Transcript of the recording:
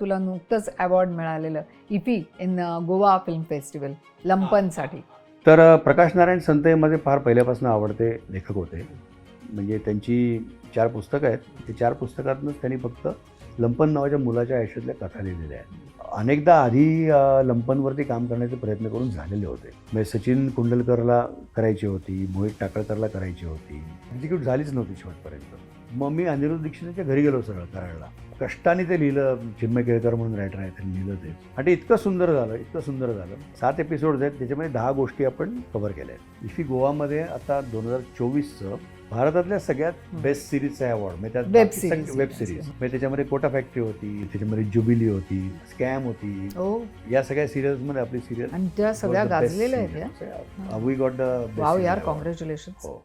तुला नुकतंच अवॉर्ड मिळालेलं IFFI in Goa film festival लंपनसाठी. तर प्रकाश नारायण संत हे माझे फार पहिल्यापासून आवडते लेखक होते. म्हणजे त्यांची 4 पुस्तकं आहेत. ते 4 पुस्तकातूनच त्यांनी फक्त लंपन नावाच्या मुलाच्या आयुष्यातल्या कथा लिहिलेल्या आहेत. अनेकदा आधी लंपनवरती काम करण्याचे प्रयत्न करून झालेले होते. म्हणजे सचिन कुंडलकरला करायची होती, मोहित टाकळकरला करायची होती, एक्झिक्यूट झालीच नव्हती शेवटपर्यंत. मग मी अनिरुद्ध दीक्षितच्या घरी गेलो सरळ करायला. कष्टाने ते लिहिलं. चिन्मय केळकर म्हणून रायटर आहे, त्यांनी लिहिलं ते. आणि ते इतकं सुंदर झालं, इतकं सुंदर झालं. 7 एपिसोड्स आहेत, त्याच्यामध्ये 10 गोष्टी आपण कव्हर केल्या आहेत. इफी गोवामध्ये आता 2024चं भारतातल्या सगळ्यात बेस्ट सिरीजचा अवॉर्ड म्हणजे वेब त्यात सिरीज. वेब सिरीज म्हणजे त्याच्यामध्ये कोटा फॅक्टरी होती, त्याच्यामध्ये जुबिली होती, स्कॅम होती. हो, या सगळ्या सिरियल्समध्ये आपली सिरियल आणि त्या सगळ्या गाजलेल्या आहेत या. वी गॉट द वाव यार, कॉंग्रॅच्युलेशन. हो.